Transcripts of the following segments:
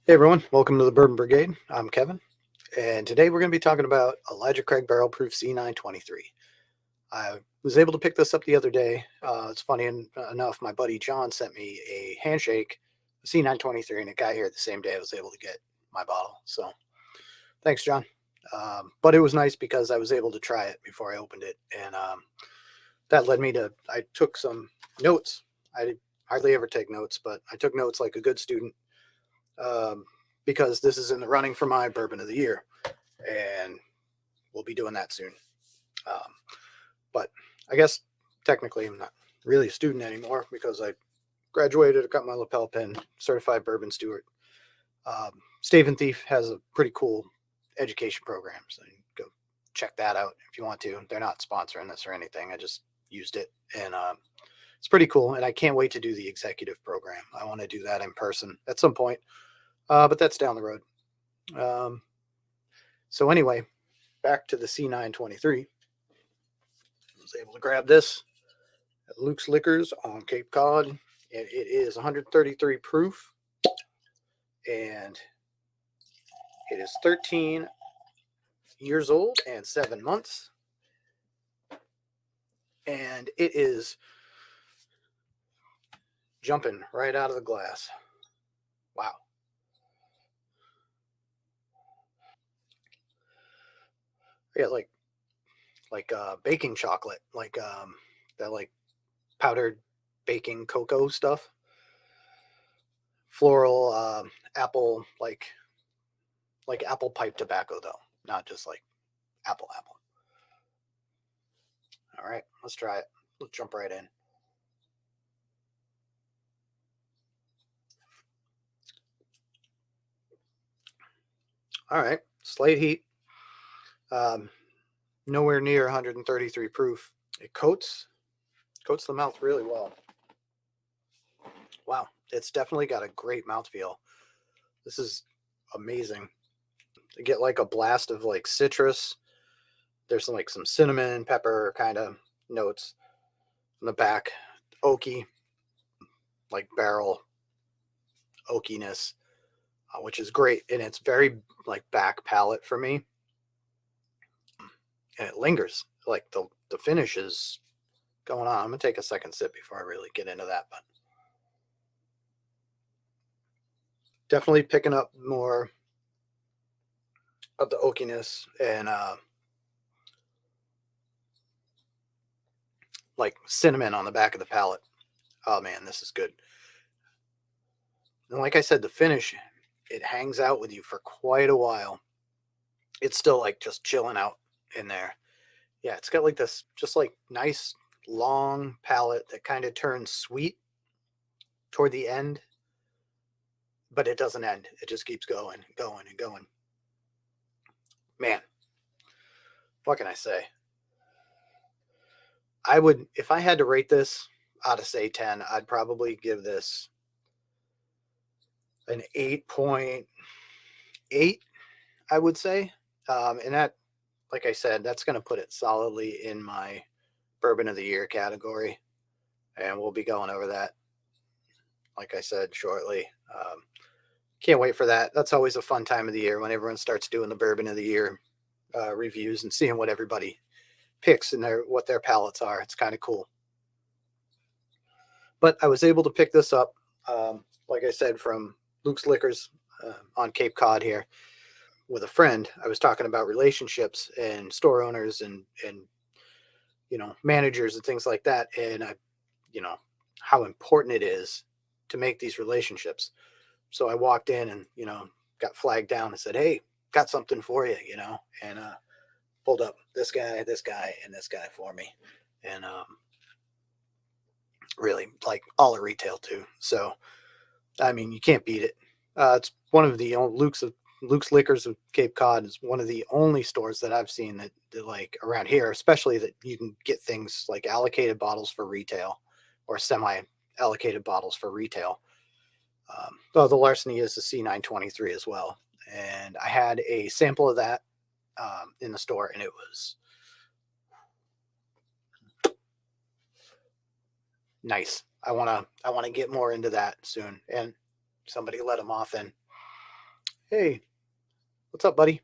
Hey everyone, welcome to the Bourbon Brigade. I'm Kevin, and today we're going to be talking about ElijahCraig Barrel Proof C923. I was able to pick this up the other day. It's funny enough, my buddy John sent me a handshake, a C923, and it got here the same day I was able to get my bottle. So thanks, John. But it was nice because I was able to try it before I opened it, and that led me to, I took some notes. I hardly ever take notes, but I took notes like a good student. Because this is in the running for my bourbon of the year, and we'll be doing that soon. But I guess technically I'm not really a student anymore because I graduated, I got my lapel pin, certified bourbon steward. Stave and Thief has a pretty cool education program, so you can go check that out if you want to. They're not sponsoring this or anything. I just used it, and it's pretty cool, and I can't wait to do the executive program. I want to do that in person at some point. But that's down the road. So anyway, back to the C923. I was able to grab this at Luke's Liquors on Cape Cod, and it is 133 proof, and it is 13 years old and 7 months, and it is jumping right out of the glass. Wow. Yeah, like baking chocolate, like that like powdered baking cocoa stuff. Floral apple, like apple pipe tobacco though, not just like apple. All right, let's try it. Let's jump right in. All right, slight heat. Nowhere near 133 proof. It coats the mouth really well. Wow, it's definitely got a great mouthfeel. This is amazing. You get like a blast of like citrus. There's like some cinnamon, pepper kind of notes in the back. Oaky, like barrel oakiness, which is great. And it's very like back palate for me. And it lingers. Like the finish is going on. I'm going to take a second sip before I really get into that. But definitely picking up more of the oakiness and like cinnamon on the back of the palate. Oh man, this is good. And like I said, the finish, it hangs out with you for quite a while. It's still like just chilling out in there. Yeah, it's got like this just like nice long palate that kind of turns sweet toward the end, but it doesn't end. It just keeps going, going, and going. Man, what can I say? I would, if I had to rate this out of say 10, I'd probably give this an 8.8, I would say. And that, like I said, that's going to put it solidly in my bourbon of the year category. And we'll be going over that, like I said, shortly. Can't wait for that. That's always a fun time of the year when everyone starts doing the bourbon of the year reviews and seeing what everybody picks and what their palates are. It's kind of cool. But I was able to pick this up, like I said, from Luke's Liquors on Cape Cod here with a friend. I was talking about relationships and store owners and managers and things like that, and how important it is to make these relationships. So I walked in and got flagged down and said, "Hey, got something for you," and pulled up this guy, and this guy for me, and really like all at retail too. So I mean, you can't beat it. It's one of the Luke's Liquors of Cape Cod is one of the only stores that I've seen that like around here, especially that you can get things like allocated bottles for retail or semi-allocated bottles for retail. Though the Larceny is the C923 as well, and I had a sample of that in the store, and it was nice. I wanna get more into that soon, and somebody let them off in. Hey, what's up, buddy?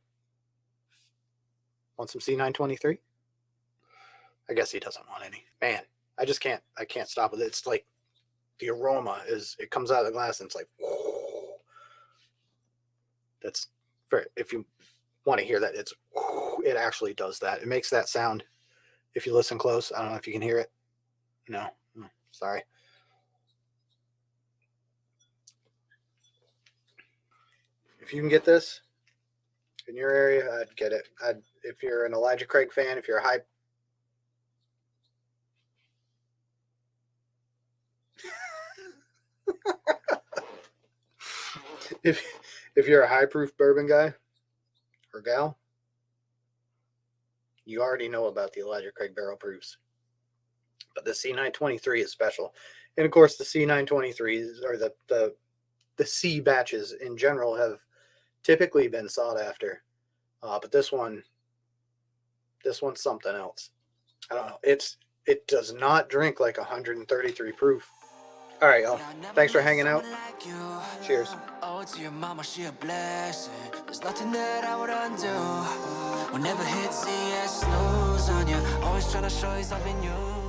Want some C923? I guess he doesn't want any. Man, I can't stop it. It's like the aroma it comes out of the glass and it's like, whoa. That's if you want to hear that, it actually does that. It makes that sound. If you listen close, I don't know if you can hear it. No, sorry. If you can get this in your area, I'd get it. If you're an ElijahCraig fan, if you're a high if you're a high proof bourbon guy or gal, you already know about the ElijahCraig Barrel Proofs. But the C923 is special. And of course the C923s or the C batches in general have typically been sought after. But this one's something else. I don't know. It does not drink like 133 proof. All right, y'all. Thanks for hanging out. Cheers. Oh, to your mama, she a blessing. There's nothing that I would undo. Whenever hits the snooze on you, always trying to show you something new.